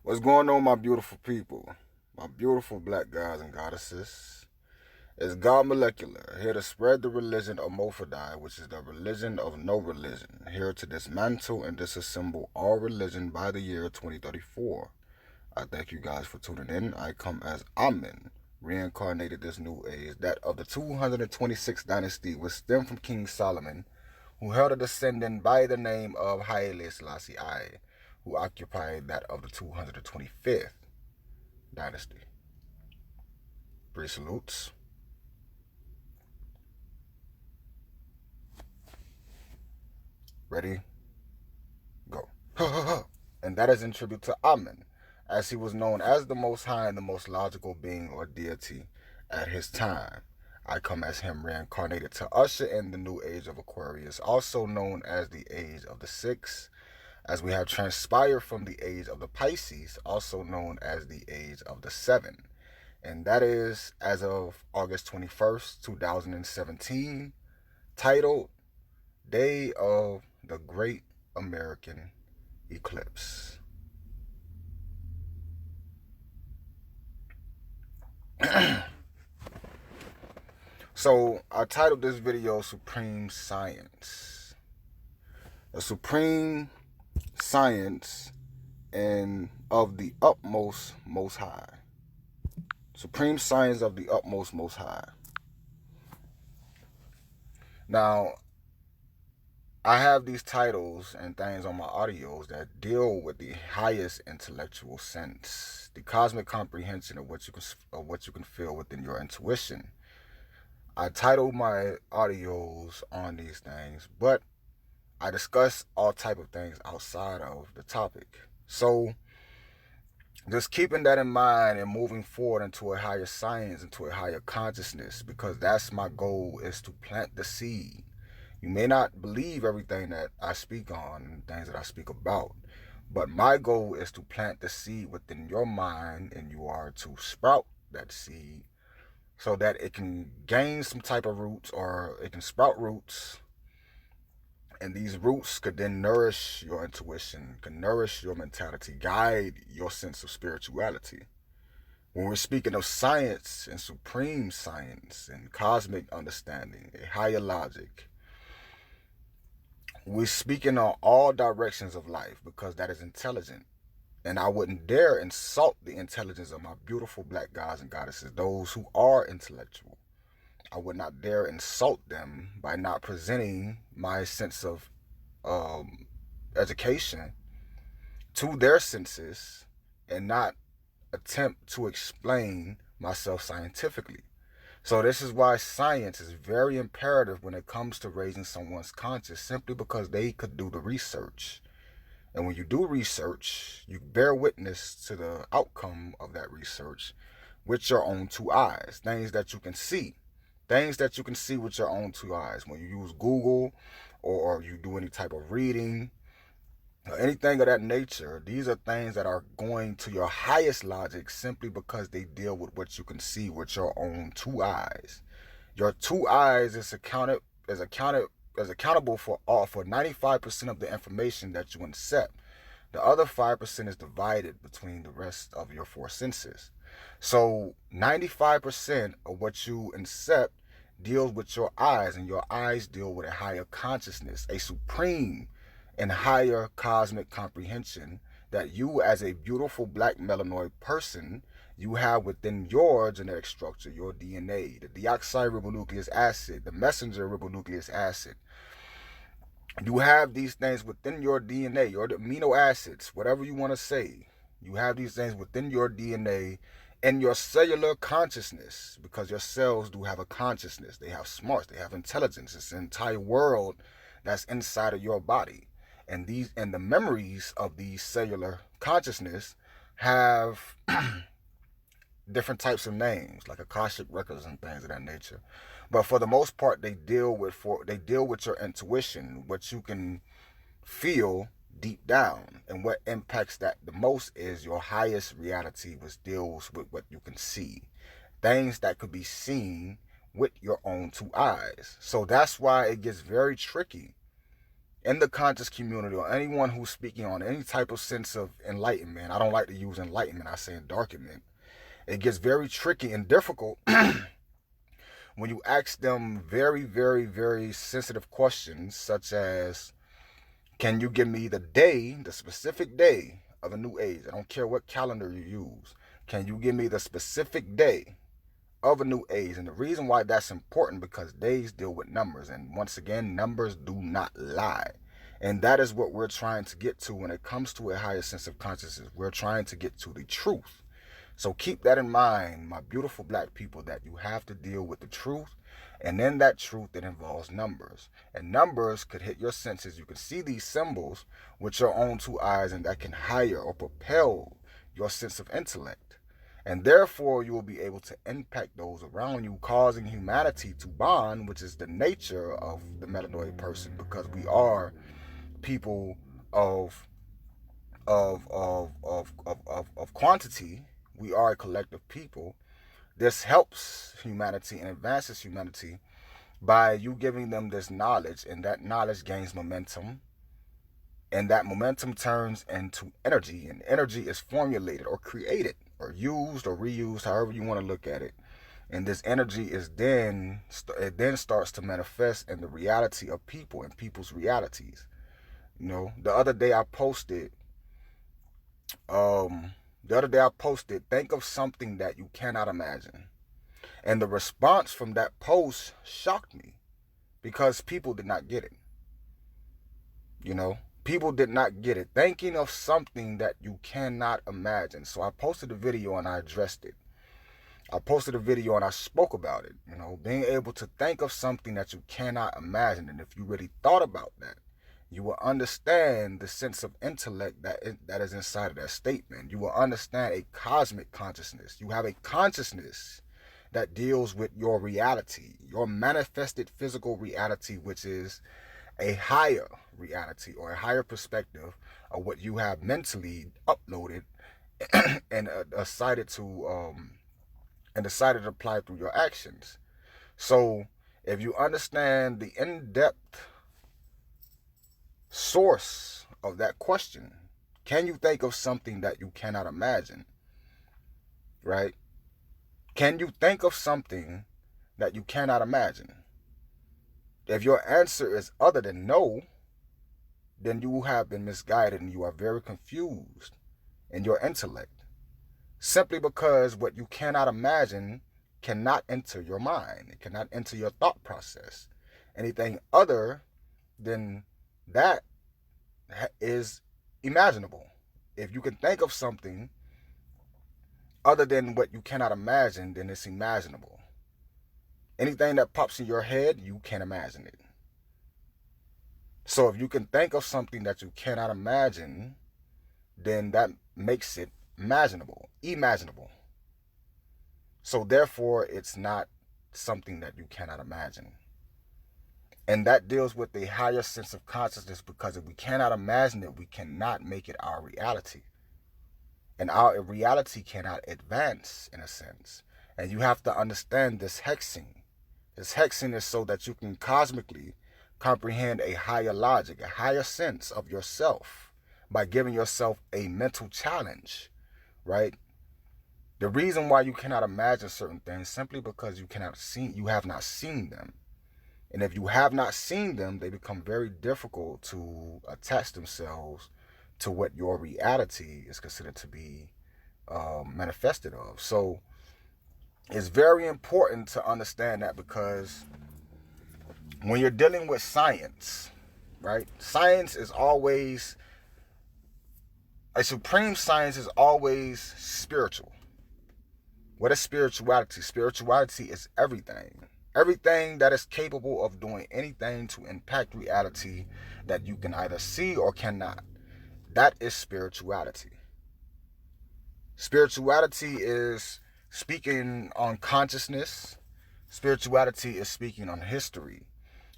What's going on, my beautiful people? My beautiful black guys and goddesses? It's God Molecular, here to spread the religion of Mofadai, which is the religion of no religion, here to dismantle and disassemble all religion by the year 2034. I thank you guys for tuning in. I come as Amen, reincarnated this new age, that of the 226th dynasty, which stemmed from King Solomon, who held a descendant by the name of Haile Selassie I, who occupied that of the 225th dynasty. Three salutes. Ready? Go. And that is in tribute to Amen, as he was known as the Most High and the most logical being or deity at his time. I come as him reincarnated to usher in the new age of Aquarius, also known as the age of the Six, as we have transpired from the age of the Pisces, also known as the age of the Seven. And that is as of August 21st, 2017, titled Day of the Great American Eclipse. So I titled this video Supreme Science. The supreme science and of the utmost most high. Supreme science of the utmost most high. Now, I have these titles and things on my audios that deal with the highest intellectual sense, the cosmic comprehension of what you can feel within your intuition. I titled my audios on these things, but I discuss all type of things outside of the topic. So just keeping that in mind and moving forward into a higher science, into a higher consciousness, because that's my goal, is to plant the seed. You may not believe everything that I speak on and things that I speak about, but my goal is to plant the seed within your mind, and you are to sprout that seed so that it can gain some type of roots, or it can sprout roots, and these roots could then nourish your intuition, can nourish your mentality, guide your sense of spirituality. When we're speaking of science and supreme science and cosmic understanding, a higher logic, we're speaking on all directions of life, because that is intelligent. And I wouldn't dare insult the intelligence of my beautiful black guys and goddesses, those who are intellectual. I would not dare insult them by not presenting my sense of education to their senses and not attempt to explain myself scientifically. So this is why science is very imperative when it comes to raising someone's conscience, simply because they could do the research. And when you do research, you bear witness to the outcome of that research with your own two eyes. Things that you can see. Things that you can see with your own two eyes. When you use Google or you do any type of reading or anything of that nature, these are things that are going to your highest logic simply because they deal with what you can see with your own two eyes. Your two eyes is accountable for 95% of the information that you incept. The other 5% is divided between the rest of your four senses. So 95% of what you incept deals with your eyes, and your eyes deal with a higher consciousness, a supreme and higher cosmic comprehension that you, as a beautiful black melanoid person, you have within your genetic structure, your DNA, the deoxyribonucleic acid, the messenger ribonucleic acid. You have these things within your DNA, your amino acids, whatever you want to say. You have these things within your DNA and your cellular consciousness, because your cells do have a consciousness. They have smarts, they have intelligence. It's an entire world that's inside of your body. And the memories of these cellular consciousness have different types of names, like Akashic records and things of that nature. But for the most part, they deal with your intuition, what you can feel deep down. And what impacts that the most is your highest reality, which deals with what you can see. Things that could be seen with your own two eyes. So that's why it gets very tricky in the conscious community, or anyone who's speaking on any type of sense of enlightenment, I don't like to use enlightenment, I say endarkenment, it gets very tricky and difficult when you ask them very, very, very sensitive questions, such as, can you give me the day, the specific day of a new age? I don't care what calendar you use. Can you give me the specific day of a new age? And the reason why that's important, because days deal with numbers. And once again, numbers do not lie. And that is what we're trying to get to when it comes to a higher sense of consciousness. We're trying to get to the truth. So keep that in mind, my beautiful black people, that you have to deal with the truth. And in that truth, it involves numbers. And numbers could hit your senses. You can see these symbols with your own two eyes, and that can higher or propel your sense of intellect. And therefore, you will be able to impact those around you, causing humanity to bond, which is the nature of the melanoid person, because we are people of quantity. We are a collective people. This helps humanity and advances humanity by you giving them this knowledge, and that knowledge gains momentum, and that momentum turns into energy, and energy is formulated or created or used or reused, however you want to look at it. And this energy is then starts to manifest in the reality of people and people's realities. You know, the other day I posted, think of something that you cannot imagine. And the response from that post shocked me, because people did not get it. You know, people did not get it. Thinking of something that you cannot imagine. So I posted a video and I addressed it. I posted a video and I spoke about it. You know, being able to think of something that you cannot imagine. And if you really thought about that, you will understand the sense of intellect that is inside of that statement. You will understand a cosmic consciousness. You have a consciousness that deals with your reality, your manifested physical reality, which is a higher reality or a higher perspective of what you have mentally uploaded and decided to apply through your actions. So if you understand the in-depth source of that question, can you think of something that you cannot imagine? Right? Can you think of something that you cannot imagine? If your answer is other than no, then you have been misguided and you are very confused in your intellect. Simply because what you cannot imagine cannot enter your mind. It cannot enter your thought process. Anything other than that is imaginable. If you can think of something other than what you cannot imagine, then it's imaginable. Anything that pops in your head, you can't imagine it. So if you can think of something that you cannot imagine, then that makes it imaginable. So therefore, it's not something that you cannot imagine. And that deals with a higher sense of consciousness, because if we cannot imagine it, we cannot make it our reality. And our reality cannot advance, in a sense. And you have to understand this hexing. This hexing is so that you can cosmically comprehend a higher logic, a higher sense of yourself, by giving yourself a mental challenge, right? The reason why you cannot imagine certain things, simply because you have not seen them. And if you have not seen them, they become very difficult to attach themselves to what your reality is considered to be manifested of. So it's very important to understand that, because when you're dealing with science, right? Science is always, a supreme science is always spiritual. What is spirituality? Spirituality is everything. Everything that is capable of doing anything to impact reality that you can either see or cannot. That is spirituality. Spirituality is speaking on consciousness. Spirituality is speaking on history.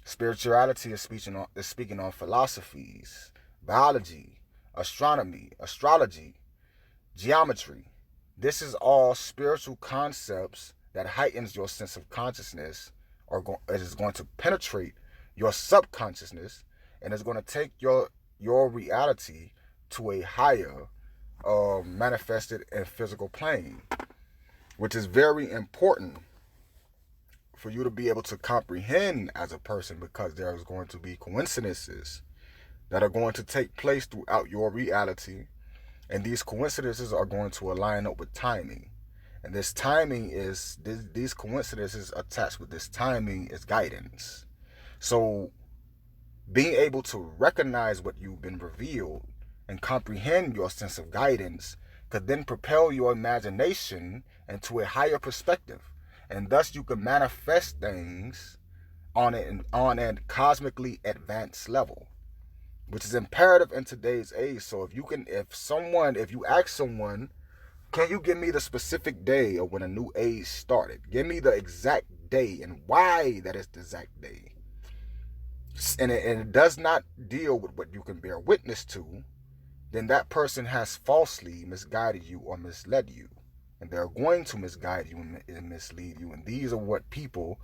Spirituality is speaking on philosophies, biology, astronomy, astrology, geometry. This is all spiritual concepts that heightens your sense of consciousness, or is going to penetrate your subconsciousness and it's going to take your reality to a higher manifested and physical plane, which is very important for you to be able to comprehend as a person, because there's going to be coincidences that are going to take place throughout your reality, and these coincidences are going to align up with timing. And this timing is, these coincidences attached with this timing is guidance. So being able to recognize what you've been revealed and comprehend your sense of guidance could then propel your imagination into a higher perspective. And thus you can manifest things on a cosmically advanced level, which is imperative in today's age. So if you ask someone, can you give me the specific day of when a new age started? Give me the exact day and why that is the exact day. And it does not deal with what you can bear witness to, then that person has falsely misguided you or misled you. And they're going to misguide you and mislead you. And these are what people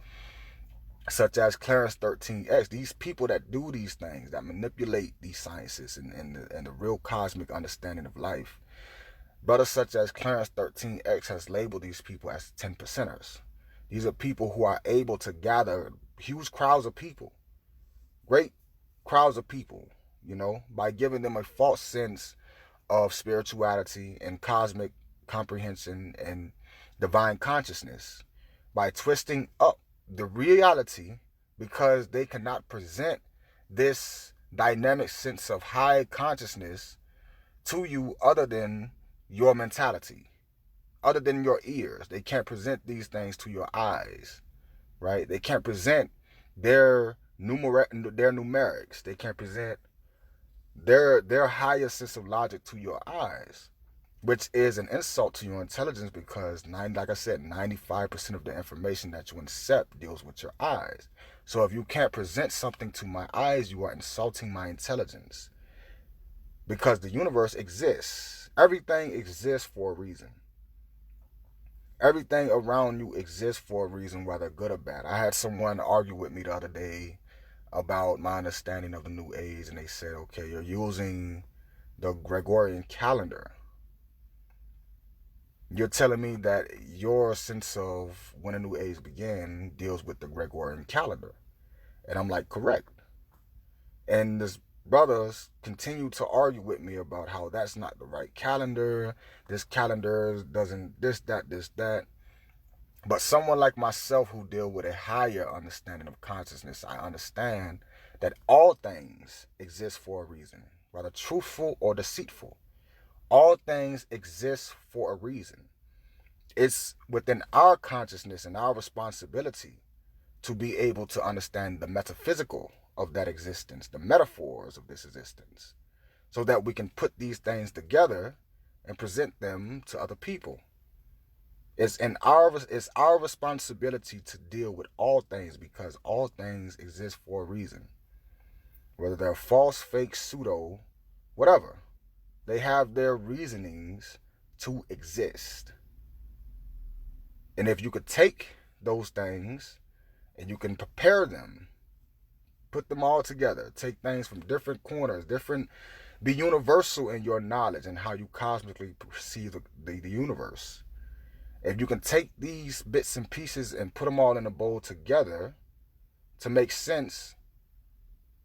such as Clarence 13X, these people that do these things, that manipulate these sciences and the real cosmic understanding of life. Brothers such as Clarence 13X has labeled these people as 10%ers. These are people who are able to gather huge crowds of people, great crowds of people, by giving them a false sense of spirituality and cosmic comprehension and divine consciousness, by twisting up the reality, because they cannot present this dynamic sense of high consciousness to you other than your mentality, other than your ears. They can't present these things to your eyes, right? They can't present their numerics. They can't present their higher sense of logic to your eyes, which is an insult to your intelligence, because like I said, 95% of the information that you accept deals with your eyes. So if you can't present something to my eyes, you are insulting my intelligence, because the universe exists. Everything exists for a reason. Everything around you exists for a reason, whether good or bad. I had someone argue with me the other day about my understanding of the New Age, and they said, okay, you're using the Gregorian calendar. You're telling me that your sense of when a New Age began deals with the Gregorian calendar. And I'm like, correct. And this brothers continue to argue with me about how that's not the right calendar. This calendar doesn't this, that. But someone like myself who deal with a higher understanding of consciousness, I understand that all things exist for a reason, whether truthful or deceitful. All things exist for a reason. It's within our consciousness and our responsibility to be able to understand the metaphysical of that existence, the metaphors of this existence, so that we can put these things together and present them to other people. It's our responsibility to deal with all things, because all things exist for a reason. Whether they're false, fake, pseudo, whatever, they have their reasonings to exist. And if you could take those things and you can prepare them, put them all together, take things from different corners, be universal in your knowledge and how you cosmically perceive the universe. If you can take these bits and pieces and put them all in a bowl together to make sense,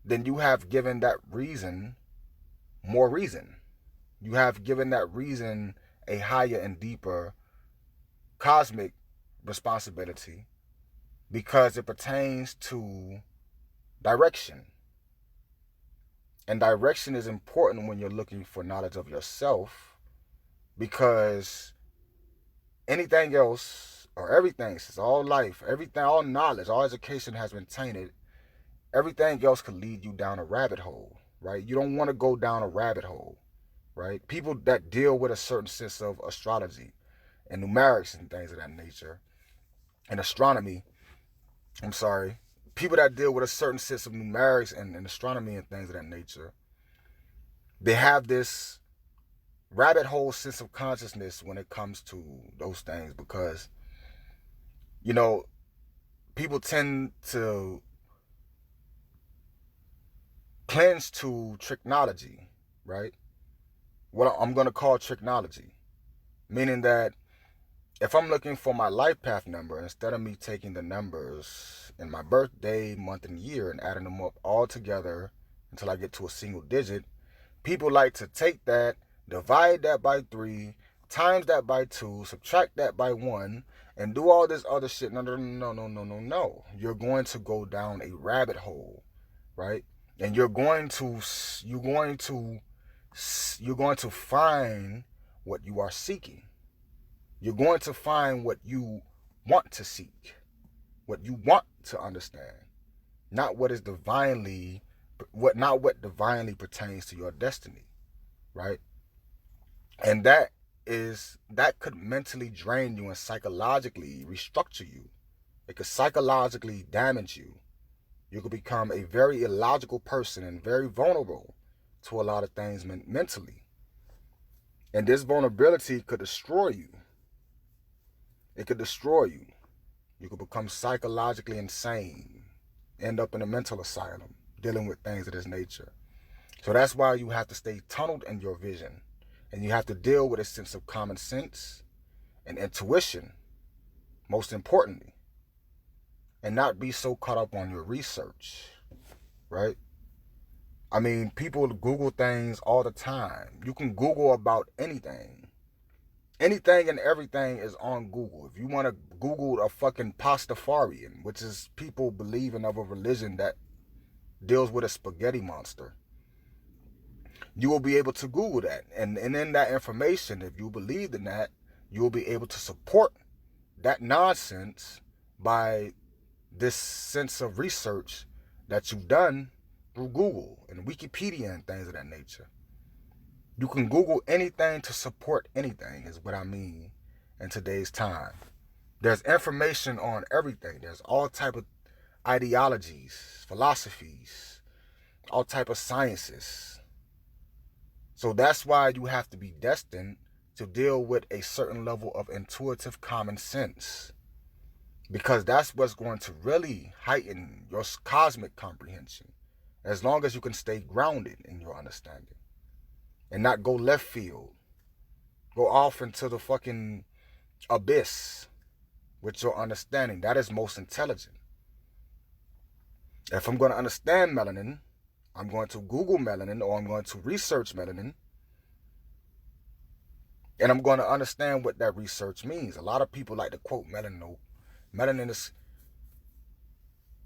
then you have given that reason more reason. You have given that reason a higher and deeper cosmic responsibility, because it pertains to direction. And direction is important when you're looking for knowledge of yourself, because anything else or everything, since all life, everything, all knowledge, all education has been tainted, everything else could lead you down a rabbit hole, right? You don't want to go down a rabbit hole, right? People that deal with a certain sense of astrology and numerics and things of that nature, and astronomy, people that deal with a certain sense of numerics and astronomy and things of that nature, they have this rabbit hole sense of consciousness when it comes to those things, because people tend to cleanse to technology, right? What I'm going to call technology, meaning that if I'm looking for my life path number, instead of me taking the numbers in my birthday, month, and year and adding them up all together until I get to a single digit, people like to take that, divide that by 3, times that by 2, subtract that by 1, and do all this other shit. No, no, no, no, no, no, no. You're going to go down a rabbit hole, right? And you're going to find what you are seeking. You're going to find what you want to seek, what you want to understand, not what divinely pertains to your destiny, right? And that could mentally drain you and psychologically restructure you. It could psychologically damage you. You could become a very illogical person and very vulnerable to a lot of things mentally. And this vulnerability could destroy you. It could destroy you. You could become psychologically insane, end up in a mental asylum, dealing with things of this nature. So that's why you have to stay tunneled in your vision. And you have to deal with a sense of common sense and intuition, most importantly. And not be so caught up on your research, right? I mean, people Google things all the time. You can Google about anything. Anything and everything is on Google. If you want to Google a fucking Pastafarian, which is people believing of a religion that deals with a spaghetti monster, you will be able to Google that. And in that information, if you believe in that, you will be able to support that nonsense by this sense of research that you've done through Google and Wikipedia and things of that nature. You can Google anything to support anything, is what I mean in today's time. There's information on everything. There's all type of ideologies, philosophies, all type of sciences. So that's why you have to be destined to deal with a certain level of intuitive common sense. Because that's what's going to really heighten your cosmic comprehension. As long as you can stay grounded in your understanding. And not go left field. Go off into the fucking abyss with your understanding. That is most intelligent. If I'm going to understand melanin, I'm going to Google melanin or I'm going to research melanin. And I'm going to understand what that research means. A lot of people like to quote melanin. Melanin is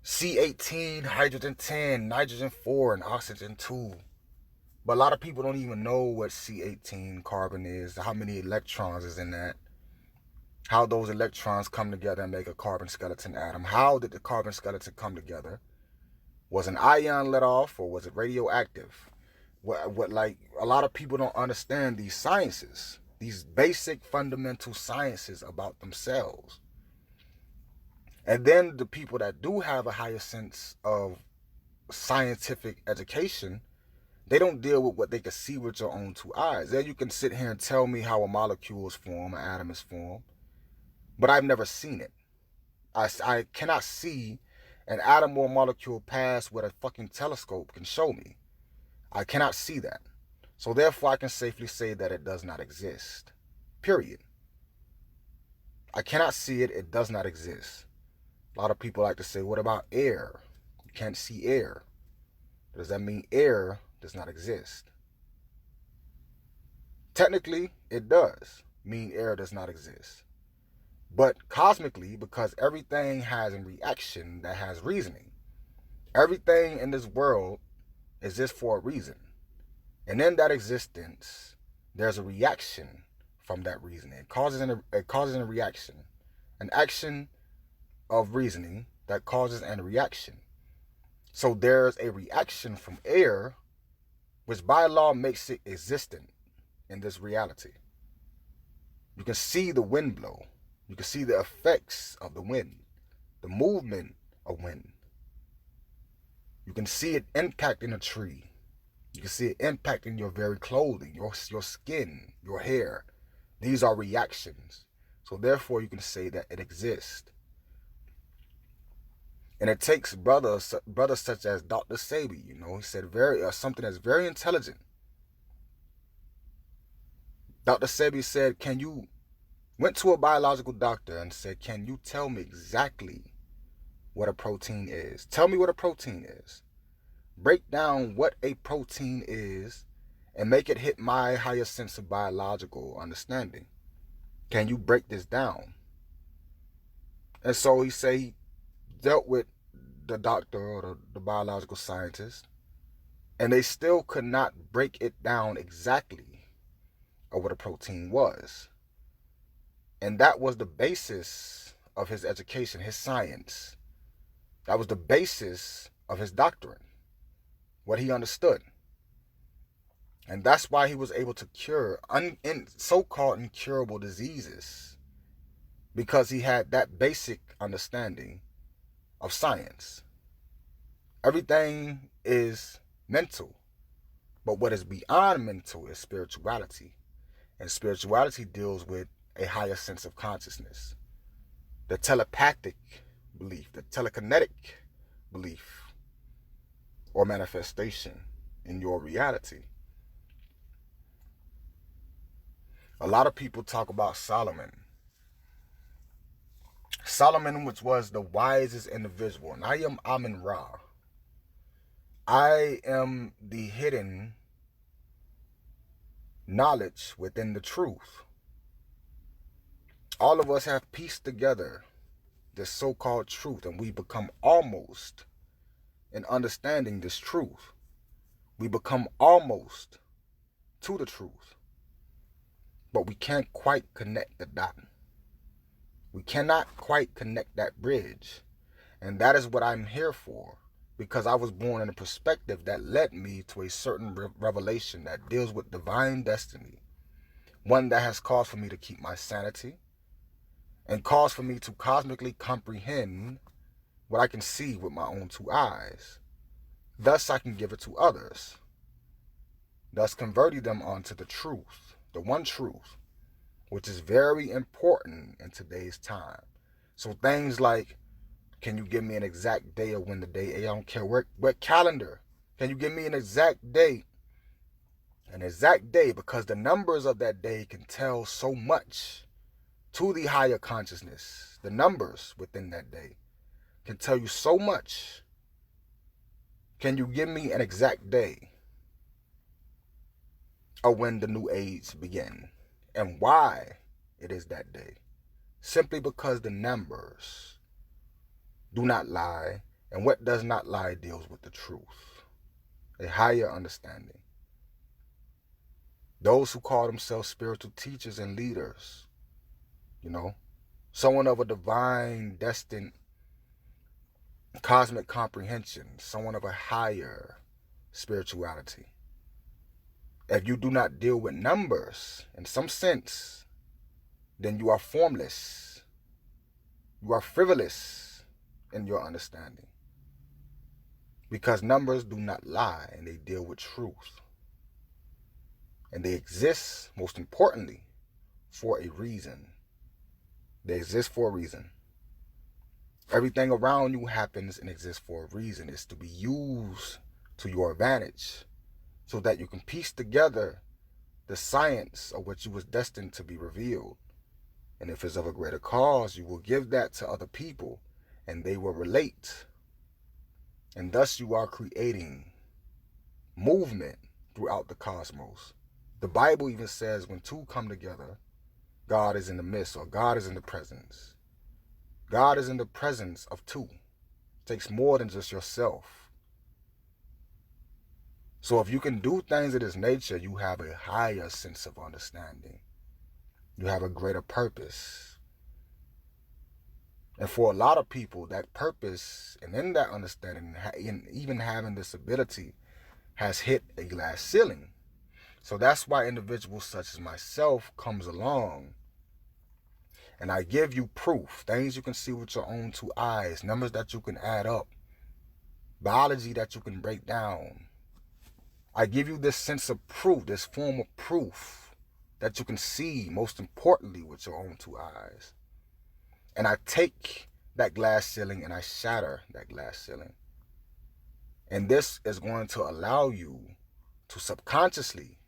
C18, hydrogen 10, nitrogen 4, and oxygen 2. But a lot of people don't even know what C18 carbon is, how many electrons is in that, how those electrons come together and make a carbon skeleton atom. How did the carbon skeleton come together? Was an ion let off or was it radioactive? What like a lot of people don't understand these sciences, these basic fundamental sciences about themselves. And then the people that do have a higher sense of scientific education, they don't deal with what they can see with your own 2 eyes. Then you can sit here and tell me how a molecule is formed, an atom is formed, but I've never seen it. I cannot see an atom or molecule pass what a fucking telescope can show me. I cannot see that. So therefore I can safely say that it does not exist. Period. I cannot see it. It does not exist. A lot of people like to say, what about air? You can't see air. Does that mean air does not exist? Technically, it does mean air does not exist. But cosmically, because everything has a reaction that has reasoning. Everything in this world exists for a reason. And in that existence, there's a reaction from that reasoning. It causes a reaction. An action of reasoning that causes a reaction. So there's a reaction from air, which by law makes it existent in this reality. You can see the wind blow. You can see the effects of the wind, the movement of wind. You can see it impacting a tree. You can see it impacting your very clothing, your skin, your hair. These are reactions. So therefore you can say that it exists. And it takes brothers such as Dr. Sebi, he said something that's very intelligent. Dr. Sebi said, went to a biological doctor and said, can you tell me exactly what a protein is? Tell me what a protein is. Break down what a protein is and make it hit my higher sense of biological understanding. Can you break this down? And so he dealt with the doctor or the biological scientist, and they still could not break it down exactly of what a protein was. And that was the basis of his education, his science. That was the basis of his doctrine, what he understood. And that's why he was able to cure so-called incurable diseases, because he had that basic understanding of science. Everything is mental, but what is beyond mental is spirituality. And spirituality deals with a higher sense of consciousness, the telepathic belief, the telekinetic belief or manifestation in your reality. A lot of people talk about Solomon. Solomon, which was the wisest individual, and I am Amun-Ra. I am the hidden knowledge within the truth. All of us have pieced together this so-called truth, and we become almost in understanding this truth. We become almost to the truth, but we can't quite connect the dot. We cannot quite connect that bridge, and that is what I'm here for, because I was born in a perspective that led me to a certain revelation that deals with divine destiny, one that has caused for me to keep my sanity and caused for me to cosmically comprehend what I can see with my own two eyes. Thus I can give it to others, thus converting them onto the truth, the one truth, which is very important in today's time. So things like, can you give me an exact day of when the day, I don't care what calendar, can you give me an exact day? An exact day, because the numbers of that day can tell so much to the higher consciousness. The numbers within that day can tell you so much. Can you give me an exact day of when the new age began and why it is that day? Simply because the numbers do not lie, and what does not lie deals with the truth, a higher understanding. Those who call themselves spiritual teachers and leaders, someone of a divine, destined, cosmic comprehension, someone of a higher spirituality. If you do not deal with numbers in some sense, then you are formless. You are frivolous in your understanding. Because numbers do not lie, and they deal with truth. And they exist, most importantly, for a reason. They exist for a reason. Everything around you happens and exists for a reason. It's to be used to your advantage, so that you can piece together the science of which you was destined to be revealed. And if it's of a greater cause, you will give that to other people, and they will relate. And thus you are creating movement throughout the cosmos. The Bible even says when two come together, God is in the midst, or God is in the presence. God is in the presence of two. It takes more than just yourself. So if you can do things of this nature, you have a higher sense of understanding. You have a greater purpose. And for a lot of people, that purpose and in that understanding, and even having this ability, has hit a glass ceiling. So that's why individuals such as myself comes along, and I give you proof, things you can see with your own two eyes, numbers that you can add up, biology that you can break down. I give you this sense of proof, this form of proof that you can see, most importantly, with your own two eyes. And I take that glass ceiling and I shatter that glass ceiling. And this is going to allow you to subconsciously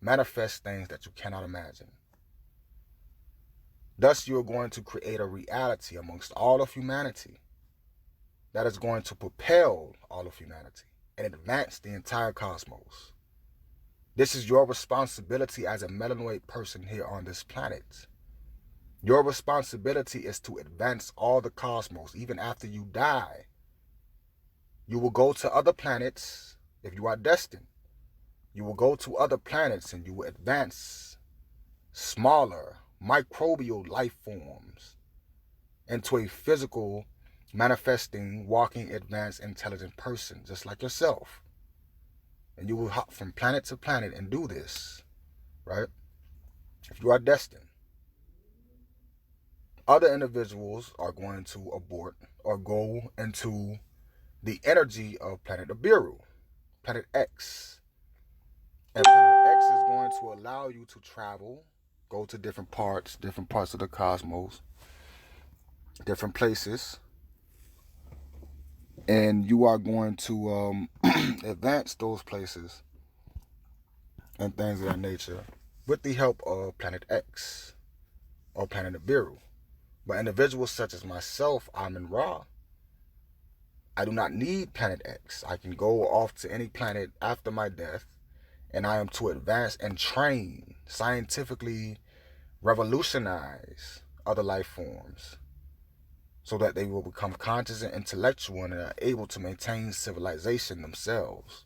manifest things that you cannot imagine. Thus, you're going to create a reality amongst all of humanity that is going to propel all of humanity and advance the entire cosmos. This is your responsibility as a melanoid person here on this planet. Your responsibility is to advance all the cosmos. Even after you die, you will go to other planets if you are destined. You will go to other planets and you will advance smaller microbial life forms into a physical, manifesting, walking, advanced, intelligent person, just like yourself. And you will hop from planet to planet and do this, right? If you are destined. Other individuals are going to abort or go into the energy of planet Nibiru, planet X. And planet X is going to allow you to travel, go to different parts of the cosmos, different places. And you are going to advance those places and things of that nature with the help of planet X or planet Nibiru. But individuals such as myself, Amun Ra, I do not need planet X. I can go off to any planet after my death, and I am to advance and train, scientifically revolutionize other life forms so that they will become conscious and intellectual and are able to maintain civilization themselves.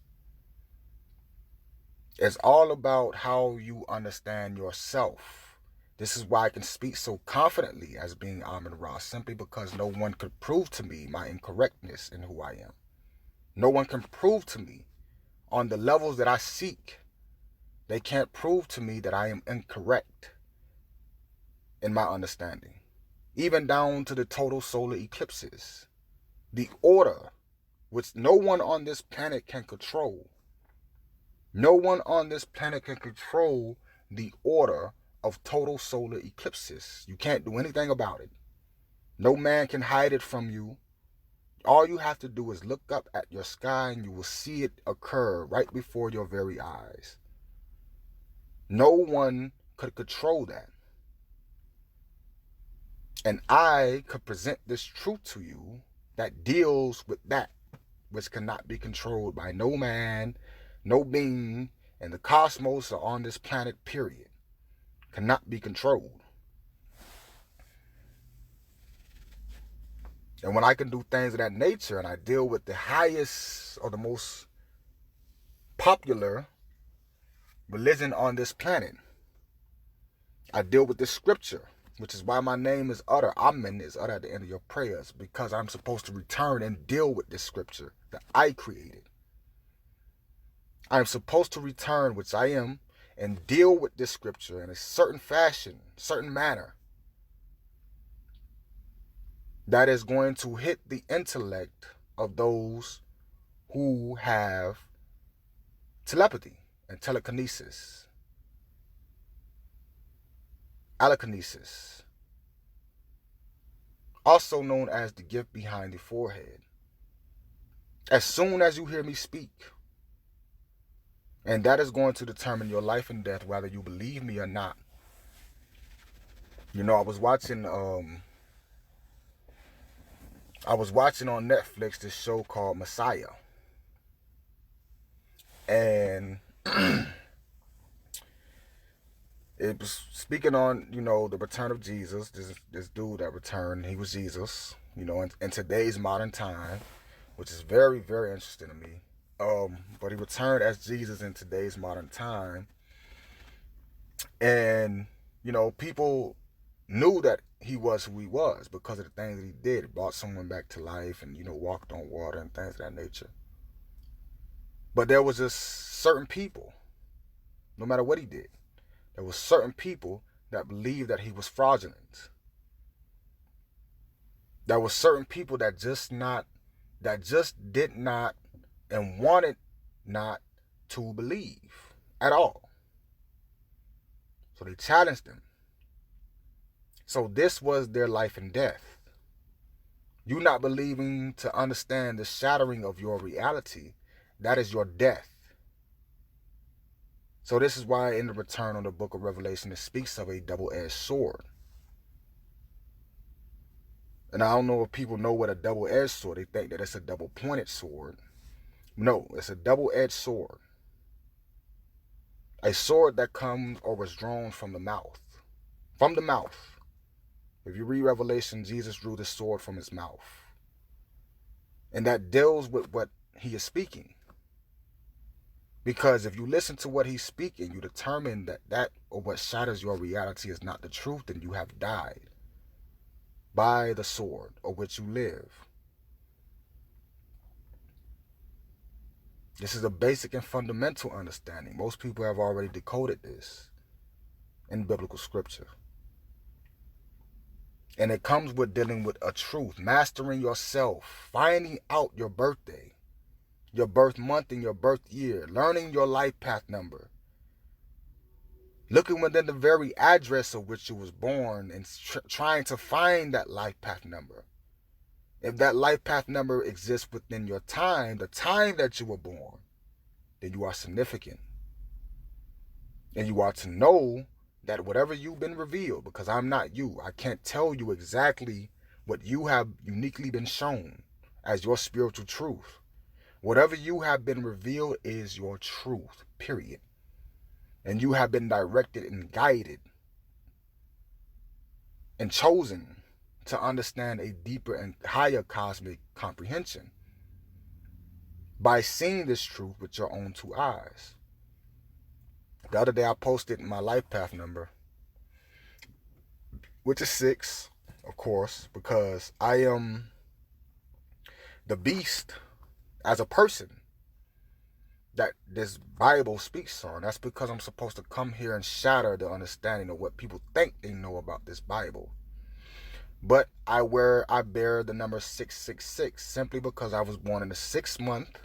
It's all about how you understand yourself. This is why I can speak so confidently as being Amun Ra, simply because no one could prove to me my incorrectness in who I am. No one can prove to me on the levels that I seek. They can't prove to me that I am incorrect in my understanding. Even down to the total solar eclipses. The order, which no one on this planet can control. No one on this planet can control the order of total solar eclipses. You can't do anything about it. No man can hide it from you. All you have to do is look up at your sky and you will see it occur right before your very eyes. No one could control that. And I could present this truth to you that deals with that which cannot be controlled by no man, no being, and the cosmos or on this planet, period. Cannot be controlled. And when I can do things of that nature and I deal with the highest or the most popular religion on this planet, I deal with this scripture, which is why my name is utter. Amen is utter at the end of your prayers, because I'm supposed to return and deal with this scripture that I created. I am supposed to return, which I am, and deal with this scripture in a certain fashion, certain manner, that is going to hit the intellect of those who have telepathy and telekinesis, allokinesis, also known as the gift behind the forehead. As soon as you hear me speak, and that is going to determine your life and death, whether you believe me or not. You know, I was watching on Netflix this show called Messiah. And it was speaking on, you know, the return of Jesus. This dude that returned, he was Jesus, you know, in today's modern time, which is very, very interesting to me. But he returned as Jesus in today's modern time. And, you know, people knew that he was who he was because of the things that he did. He brought someone back to life and, you know, walked on water and things of that nature. But there was just certain people, no matter what he did, there was certain people that believed that he was fraudulent. There were certain people that just did not and wanted not to believe at all. So they challenged him. So this was their life and death. You not believing to understand the shattering of your reality, that is your death. So this is why in the return on the book of Revelation, it speaks of a double-edged sword. And I don't know if people know what a double-edged sword. They think that it's a double-pointed sword. No, it's a double-edged sword. A sword that comes or was drawn from the mouth. From the mouth. If you read Revelation, Jesus drew the sword from his mouth. And that deals with what he is speaking. Because if you listen to what he's speaking, you determine that or what shatters your reality is not the truth, then you have died by the sword of which you live. This is a basic and fundamental understanding. Most people have already decoded this in biblical scripture. And it comes with dealing with a truth, mastering yourself, finding out your birthday, your birth month and your birth year, learning your life path number, looking within the very address of which you was born and trying to find that life path number. If that life path number exists within your time, the time that you were born, then you are significant. And you are to know that whatever you've been revealed, because I'm not you, I can't tell you exactly what you have uniquely been shown as your spiritual truth. Whatever you have been revealed is your truth, period. And you have been directed and guided and chosen to understand a deeper and higher cosmic comprehension by seeing this truth with your own two eyes. The other day I posted my life path number, which is 6, of course, because I am the beast as a person that this Bible speaks on. That's because I'm supposed to come here and shatter the understanding of what people think they know about this Bible. But I bear the number 666 simply because I was born in the 6th month.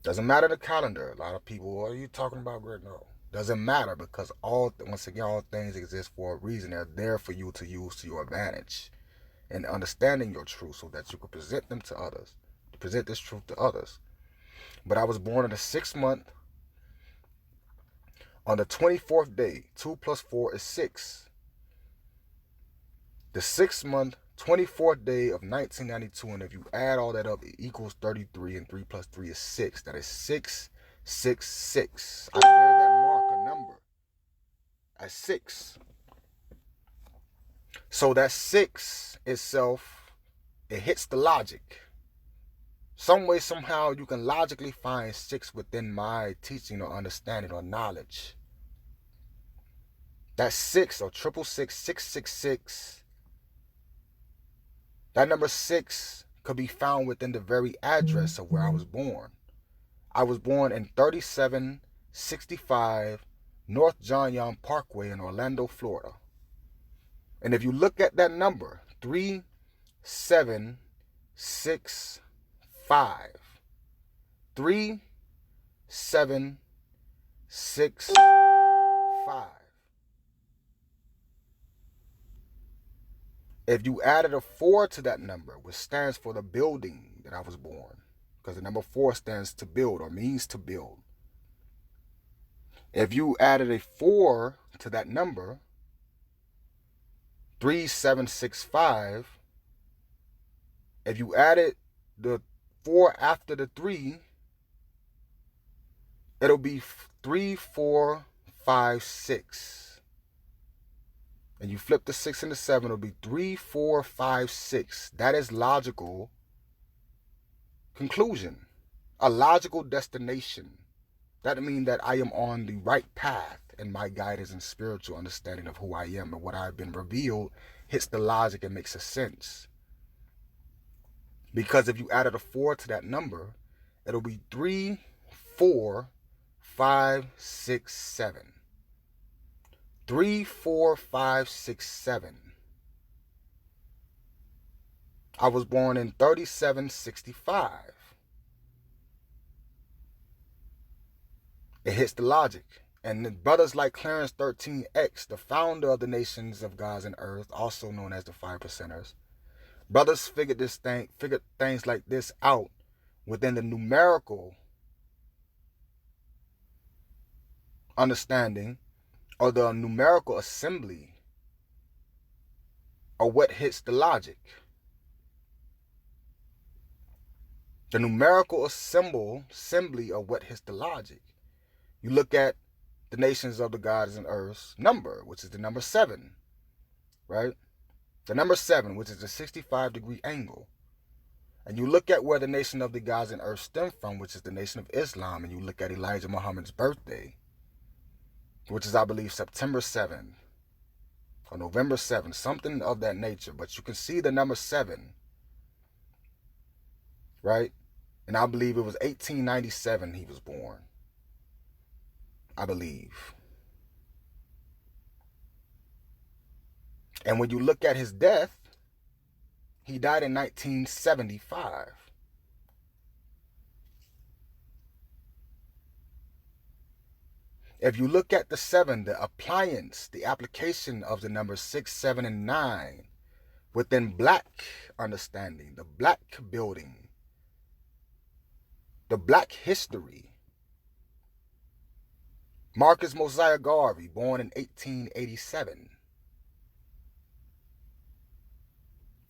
Doesn't matter the calendar. A lot of people, what are you talking about, Greg? No. Doesn't matter, because once again, all things exist for a reason. They're there for you to use to your advantage and understanding your truth so that you can present them to others. Present this truth to others. But I was born in the 6th month on the 24th day. 2 plus 4 is 6. The 6th month, 24th day of 1992, and if you add all that up, it equals 33, and 3 plus 3 is 6. That is 666. I bear that mark, a number, at 6. So that 6 itself, it hits the logic. Some way, somehow, you can logically find 6 within my teaching or understanding or knowledge. That 6 or 666, 666, that number 6 could be found within the very address of where I was born. I was born in 3765 North John Young Parkway in Orlando, Florida. And if you look at that number, 3765, 3765. If you added a 4 to that number, which stands for the building that I was born, because the number 4 stands to build or means to build. If you added a 4 to that number, 3765, if you added the 4 after the 3, it'll be 3456. And you flip the 6 and the 7, it'll be 3456. That is logical conclusion, a logical destination. That means that I am on the right path, and my guidance and spiritual understanding of who I am and what I've been revealed hits the logic and makes a sense. Because if you added a 4 to that number, it'll be 34567. 34567. I was born in 3765. It hits the logic. And brothers like Clarence 13X, the founder of the Nations of Gods and Earth, also known as the 5%ers, brothers figured things like this out within the numerical understanding or the numerical assembly or what hits the logic. The numerical assembly of what hits the logic. You look at the Nations of the Gods and Earth's number, which is the number 7, right? The number 7, which is a 65-degree angle. And you look at where the Nation of the Gods and Earth stem from, which is the Nation of Islam, and you look at Elijah Muhammad's birthday, which is, I believe, September 7th or November 7th, something of that nature. But you can see the number 7, right? And I believe it was 1897 he was born. I believe. And when you look at his death, he died in 1975. If you look at the 7, the application of the numbers 6, 7, and 9 within black understanding, the black building, the black history. Marcus Mosiah Garvey, born in 1887.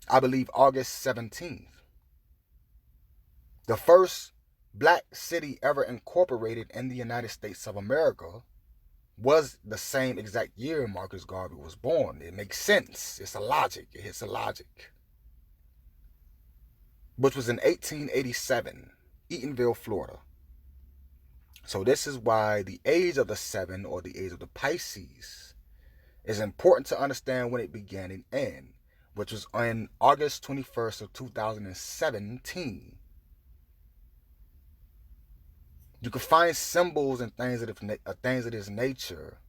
I believe August 17th. The first black city ever incorporated in the United States of America was the same exact year Marcus Garvey was born. It makes sense. It's a logic. It hits a logic. Which was in 1887, Eatonville, Florida. So this is why the age of the 7, or the age of the Pisces, is important to understand when it began and ended, which was on August 21st of 2017. You can find symbols and things of this nature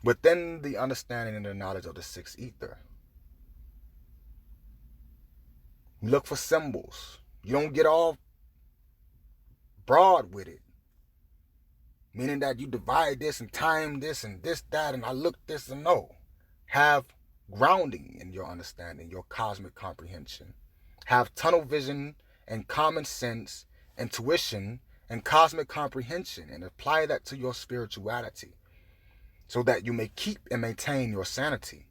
within the understanding and the knowledge of the sixth ether. You look for symbols. You don't get all broad with it, meaning that you divide this and time this and this, that, and I look this and no. Have grounding in your understanding, your cosmic comprehension. Have tunnel vision and common sense, intuition, and cosmic comprehension, and apply that to your spirituality so that you may keep and maintain your sanity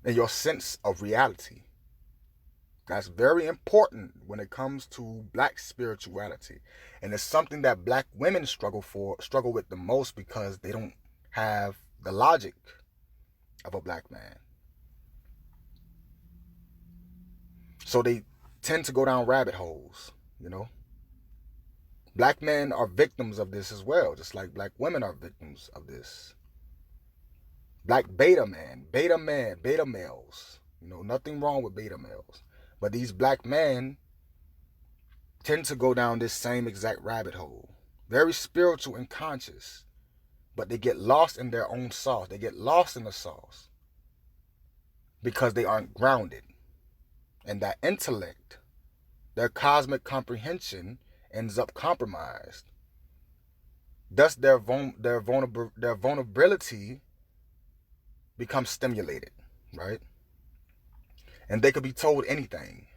and your sense of reality. That's very important when it comes to black spirituality. And it's something that black women struggle with the most, because they don't have the logic of a black man. So they tend to go down rabbit holes, you know. Black men are victims of this as well, just like black women are victims of this. Black beta males, you know, nothing wrong with beta males. But these black men tend to go down this same exact rabbit hole. Very spiritual and conscious, but they get lost in their own sauce. They get lost in the sauce because they aren't grounded. And that intellect, their cosmic comprehension, ends up compromised. Thus, their vulnerability becomes stimulated, right? And they could be told anything.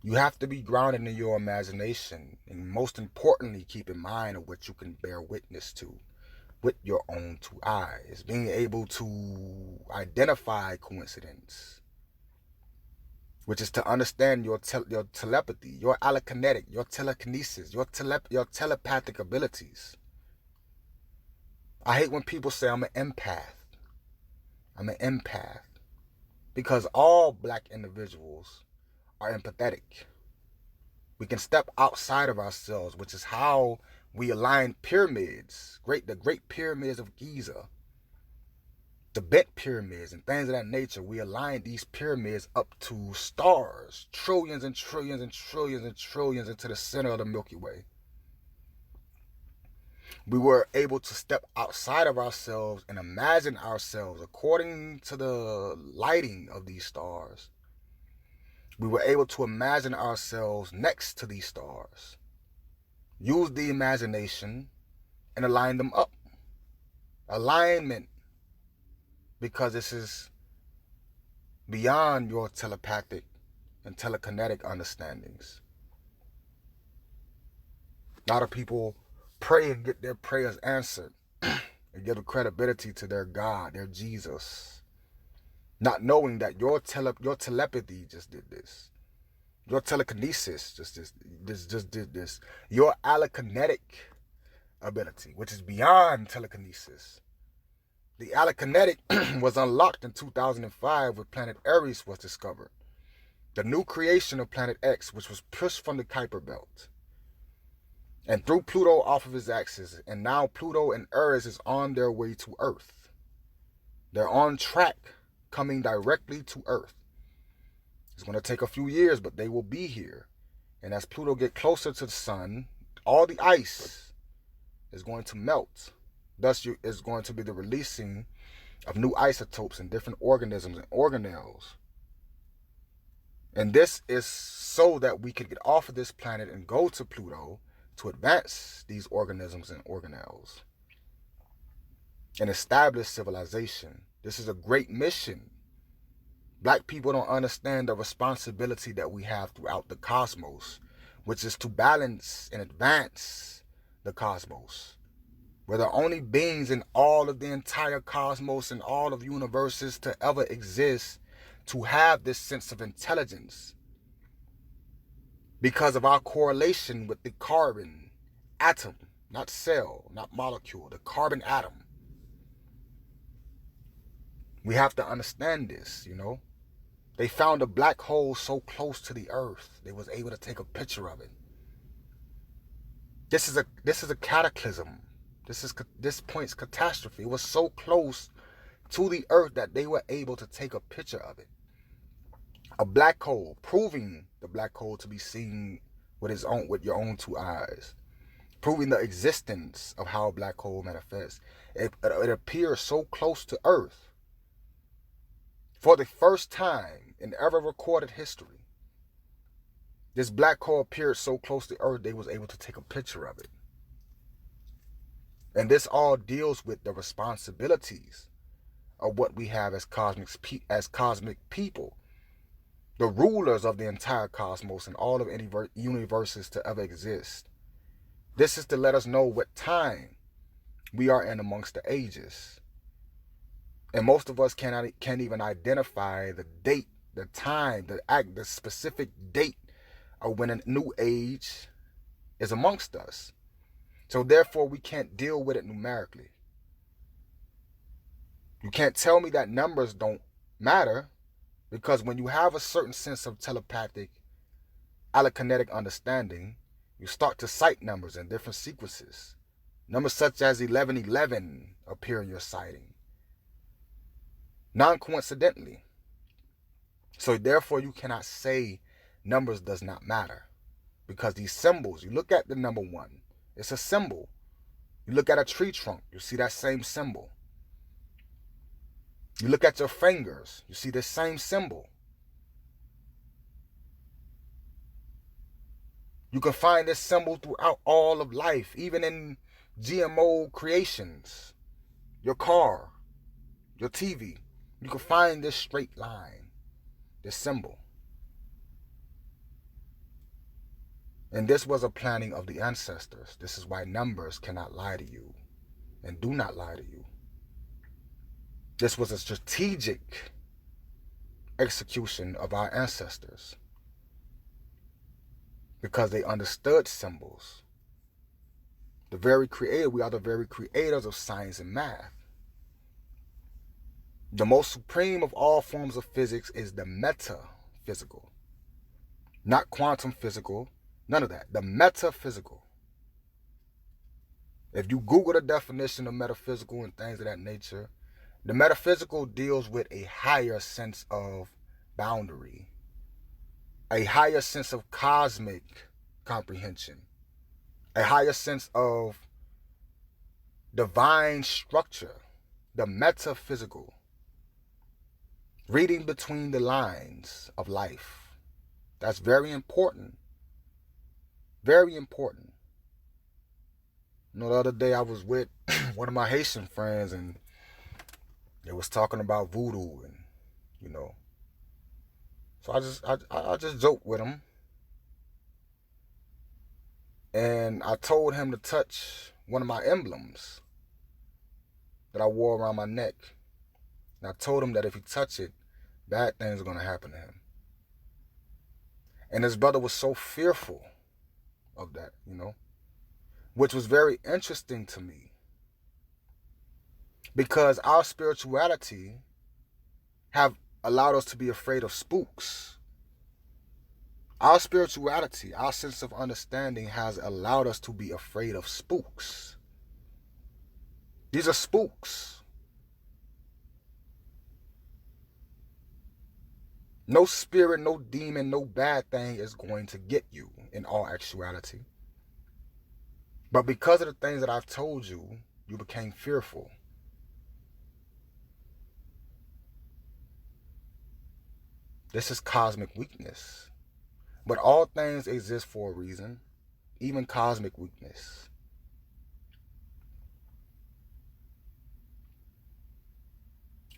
You have to be grounded in your imagination, and most importantly, keep in mind of what you can bear witness to with your own two eyes. Being able to identify coincidence, which is to understand your telepathy, your Isla Kinetic, your telekinesis, your telepathic abilities. I hate when people say I'm an empath. I'm an empath. Because all black individuals are empathetic. We can step outside of ourselves, which is how we align pyramids, the great pyramids of Giza, the Tibet pyramids and things of that nature. We align these pyramids up to stars, trillions and trillions and trillions and trillions into the center of the Milky Way. We were able to step outside of ourselves and imagine ourselves according to the lighting of these stars. We were able to imagine ourselves next to these stars. Use the imagination and align them up. Alignment, because this is beyond your telepathic and telekinetic understandings. A lot of people pray and get their prayers answered and give credibility to their God, their Jesus, not knowing that your telepathy just did this. Your telekinesis just did this. Your Isla Kinetic ability, which is beyond telekinesis. The Isla Kinetic was unlocked in 2005 when planet Aries was discovered. The new creation of planet X, which was pushed from the Kuiper Belt and threw Pluto off of his axis, and now Pluto and Eris is on their way to Earth. They're on track, coming directly to Earth. It's going to take a few years, but they will be here. And as Pluto gets closer to the sun, all the ice is going to melt. Thus, is going to be the releasing of new isotopes in different organisms and organelles. And this is so that we could get off of this planet and go to Pluto to advance these organisms and organelles and establish civilization. This is a great mission. Black people don't understand the responsibility that we have throughout the cosmos, which is to balance and advance the cosmos. We're the only beings in all of the entire cosmos and all of universes to ever exist to have this sense of intelligence because of our correlation with the carbon atom, not cell, not molecule, the carbon atom. We have to understand this, They found a black hole so close to the Earth, they was able to take a picture of it. This is a cataclysm. This point's catastrophe. It was so close to the Earth that they were able to take a picture of it. A black hole, proving the black hole to be seen with your own two eyes, proving the existence of how a black hole manifests. It appears so close to Earth. For the first time in ever recorded history, this black hole appeared so close to Earth, they was able to take a picture of it. And this all deals with the responsibilities of what we have as cosmic people, the rulers of the entire cosmos and all of any universes to ever exist. This is to let us know what time we are in amongst the ages. And most of us can't even identify the date, the time, the specific date of when a new age is amongst us. So therefore, we can't deal with it numerically. You can't tell me that numbers don't matter, because when you have a certain sense of telepathic, allokinetic understanding, you start to cite numbers in different sequences. Numbers such as 1111 appear in your sighting, non-coincidentally. So therefore, you cannot say numbers does not matter, because these symbols, you look at the number 1, it's a symbol. You look at a tree trunk, you see that same symbol. You look at your fingers, you see the same symbol. You can find this symbol throughout all of life, even in GMO creations. Your car, your TV, you can find this straight line, this symbol. And this was a planning of the ancestors. This is why numbers cannot lie to you and do not lie to you. This was a strategic execution of our ancestors because they understood symbols. We are the very creators of science and math. The most supreme of all forms of physics is the metaphysical. Not quantum physical, none of that. The metaphysical. If you Google the definition of metaphysical and things of that nature, the metaphysical deals with a higher sense of boundary, a higher sense of cosmic comprehension, a higher sense of divine structure, the metaphysical, reading between the lines of life. That's very important. Very important. The other day I was with one of my Haitian friends, and they was talking about voodoo, and you know, so I just joked with him, and I told him to touch one of my emblems that I wore around my neck. And I told him that if he touched it, bad things are gonna happen to him. And his brother was so fearful of that, which was very interesting to me, because our spirituality have allowed us to be afraid of spooks. Our spirituality, our sense of understanding has allowed us to be afraid of spooks. These are spooks. No spirit, no demon, no bad thing is going to get you in all actuality. But because of the things that I've told you, you became fearful. This is cosmic weakness. But all things exist for a reason, even cosmic weakness.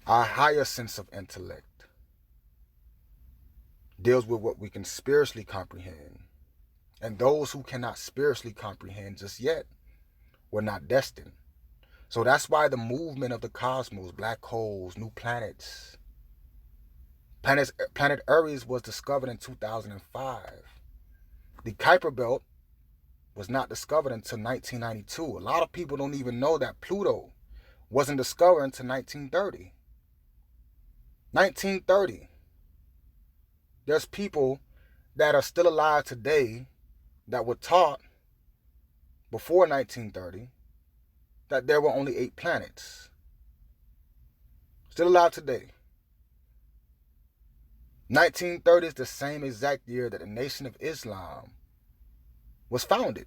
Our higher sense of intellect deals with what we can spiritually comprehend. And those who cannot spiritually comprehend just yet were not destined. So that's why the movement of the cosmos, black holes, new planets. Planet Aries was discovered in 2005. The Kuiper Belt was not discovered until 1992. A lot of people don't even know that Pluto wasn't discovered until 1930. 1930. There's people that are still alive today that were taught before 1930 that there were only 8 planets. Still alive today. 1930 is the same exact year that the Nation of Islam was founded.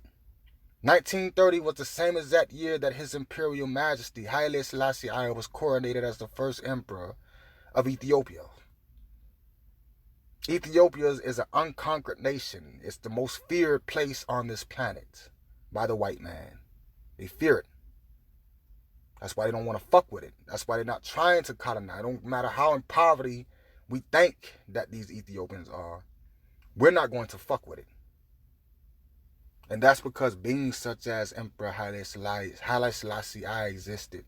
1930 was the same exact year that His Imperial Majesty Haile Selassie I was coronated as the first emperor of Ethiopia. Ethiopia is an unconquered nation. It's the most feared place on this planet by the white man. They fear it. That's why they don't want to fuck with it. That's why they're not trying to colonize. It don't matter how in poverty we think that these Ethiopians are. We're not going to fuck with it. And that's because beings such as Emperor Haile Selassie I existed.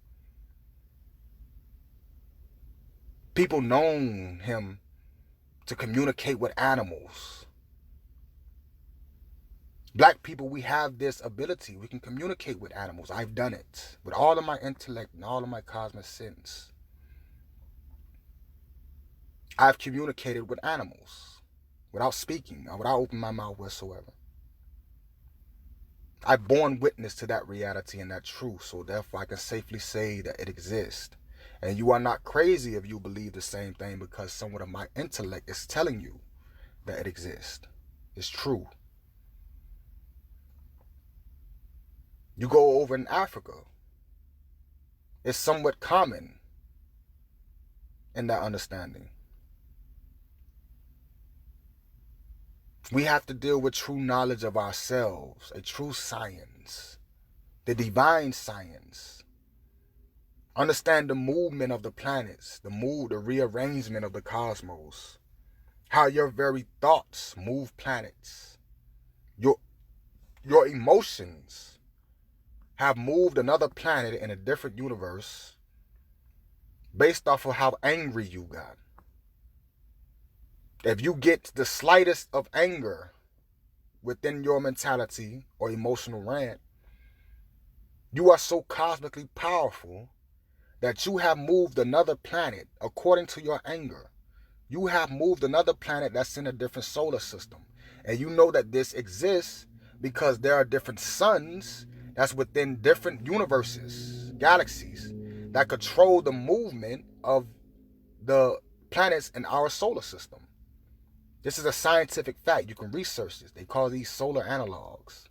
People known him to communicate with animals. Black people, we have this ability. We can communicate with animals. I've done it with all of my intellect and all of my cosmic sense. I've communicated with animals without speaking or without opening my mouth whatsoever. I've borne witness to that reality and that truth, so therefore I can safely say that it exists. And you are not crazy if you believe the same thing, because somewhat of my intellect is telling you that it exists. It's true. You go over in Africa, it's somewhat common in that understanding. We have to deal with true knowledge of ourselves, a true science, the divine science. Understand the movement of the planets, the rearrangement of the cosmos, how your very thoughts move planets. Your emotions have moved another planet in a different universe based off of how angry you got. If you get the slightest of anger within your mentality or emotional rant, you are so cosmically powerful that you have moved another planet according to your anger. You have moved another planet that's in a different solar system. And you know that this exists because there are different suns that's within different universes, galaxies, that control the movement of the planets in our solar system. This is a scientific fact. You can research this. They call these solar analogs.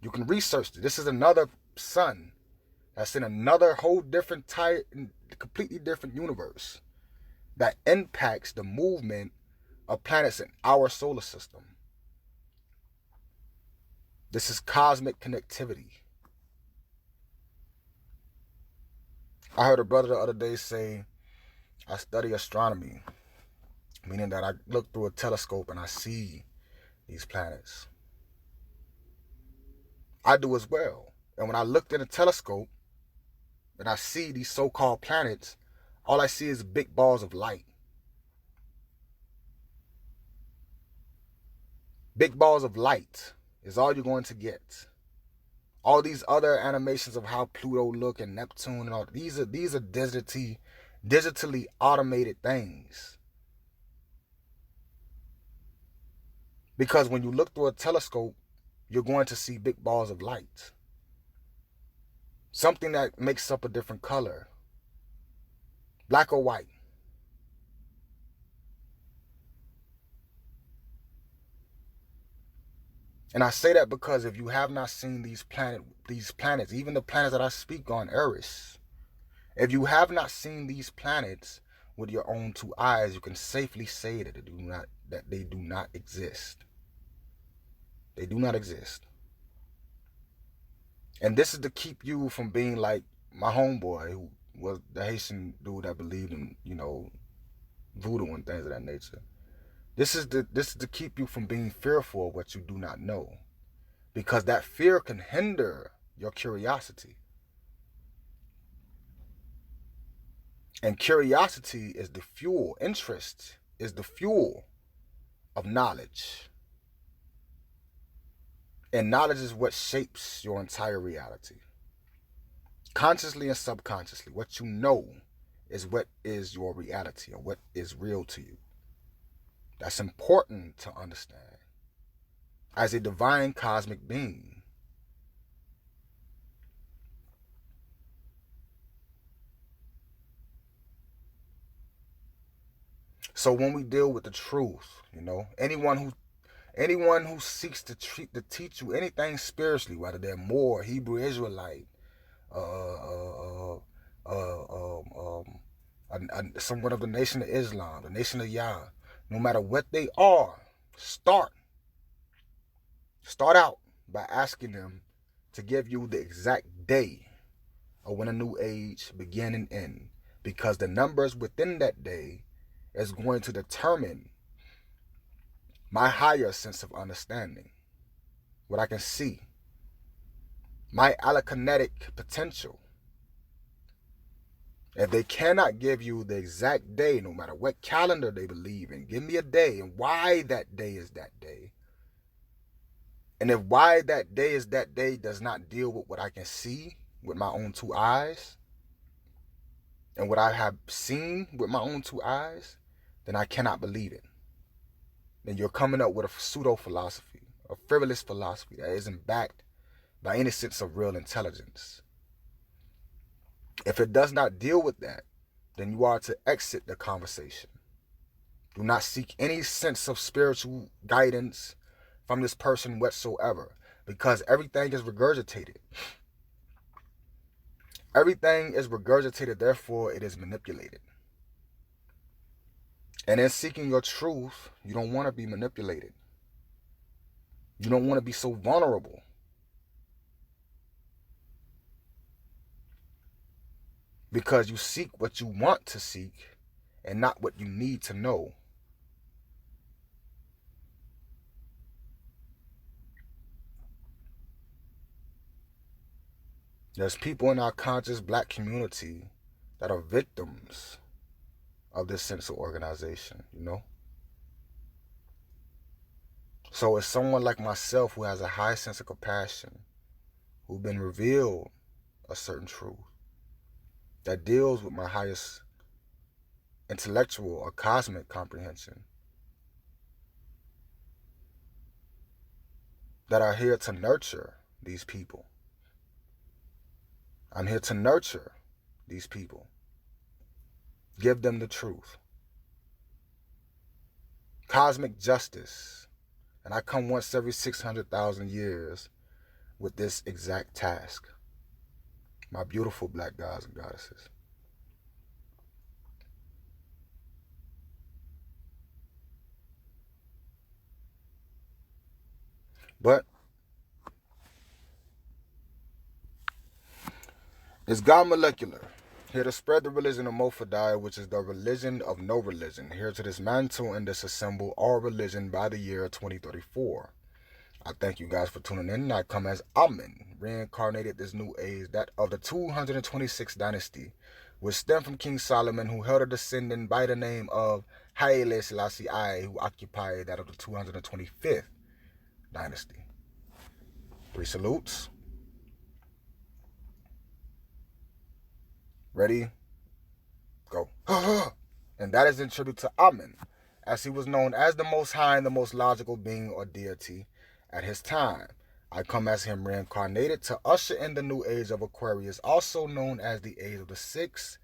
You can research this. This is another sun that's in another whole different completely different universe that impacts the movement of planets in our solar system. This is cosmic connectivity. I heard a brother the other day say, I study astronomy, meaning that I look through a telescope and I see these planets. I do as well. And when I looked in a telescope and I see these so-called planets, all I see is big balls of light. Big balls of light is all you're going to get. All these other animations of how Pluto look and Neptune and all these are digitally automated things. Because when you look through a telescope, you're going to see big balls of light. Something that makes up a different color. Black or white. And I say that because if you have not seen these planets, even the planets that I speak on, Eris, if you have not seen these planets with your own two eyes, you can safely say that they do not exist. They do not exist. And this is to keep you from being like my homeboy, who was the Haitian dude that believed in, voodoo and things of that nature. This is to keep you from being fearful of what you do not know. Because that fear can hinder your curiosity. And curiosity is the fuel, interest is the fuel of knowledge. And knowledge is what shapes your entire reality. Consciously and subconsciously, what you know is what is your reality or what is real to you. That's important to understand. As a divine cosmic being, so when we deal with the truth, anyone who seeks to teach you anything spiritually, whether they're Moor, Hebrew Israelite, someone of the Nation of Islam, the Nation of Yah, no matter what they are, start out by asking them to give you the exact day of when a new age begin and end, because the numbers within that day is going to determine my higher sense of understanding, what I can see, my Isla Kinetic potential. If they cannot give you the exact day, no matter what calendar they believe in, give me a day and why that day is that day. And if why that day is that day does not deal with what I can see with my own two eyes, and what I have seen with my own two eyes, then I cannot believe it. Then you're coming up with a pseudo philosophy, a frivolous philosophy that isn't backed by any sense of real intelligence. If it does not deal with that, then you are to exit the conversation. Do not seek any sense of spiritual guidance from this person whatsoever, because everything is regurgitated. Everything is regurgitated, therefore it is manipulated. And in seeking your truth, you don't want to be manipulated. You don't want to be so vulnerable. Because you seek what you want to seek and not what you need to know. There's people in our conscious black community that are victims of this sense of organization, So it's someone like myself who has a high sense of compassion, who's been revealed a certain truth that deals with my highest intellectual or cosmic comprehension, that are here to nurture these people. I'm here to nurture these people. Give them the truth. Cosmic justice. And I come once every 600,000 years with this exact task. My beautiful black gods and goddesses. But is God molecular? Here to spread the religion of Mofadai, which is the religion of no religion. Here to dismantle and disassemble all religion by the year 2034. I thank you guys for tuning in. I come as Amen, reincarnated this new age, that of the 226th dynasty, which stemmed from King Solomon, who held a descendant by the name of Haile Selassie I, who occupied that of the 225th dynasty. 3 salutes. Ready? Go. And that is in tribute to Amen, as he was known as the Most High and the most logical being or deity at his time. I come as him reincarnated to usher in the new age of Aquarius, also known as the age of the 6,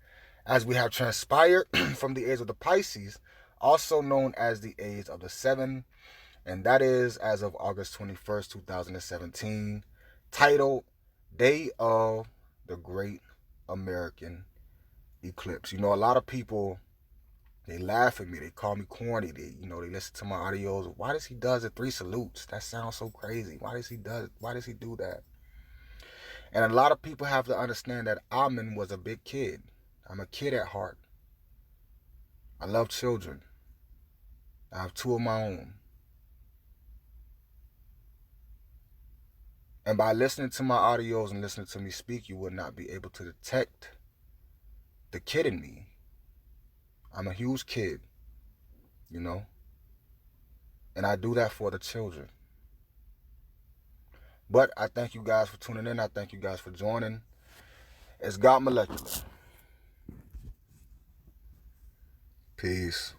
as we have transpired from the age of the Pisces, also known as the age of the 7, and that is as of August 21st, 2017, titled Day of the Great American Eclipse. You know, a lot of people, they laugh at me. They call me corny. They listen to my audios. Why does he does the 3 salutes? That sounds so crazy. Why does he do that? And a lot of people have to understand that Amen was a big kid. I'm a kid at heart. I love children. I have 2 of my own. And by listening to my audios and listening to me speak, you would not be able to detect the kid in me. I'm a huge kid, you know, and I do that for the children. But I thank you guys for tuning in. I thank you guys for joining. It's God Molecular. Peace.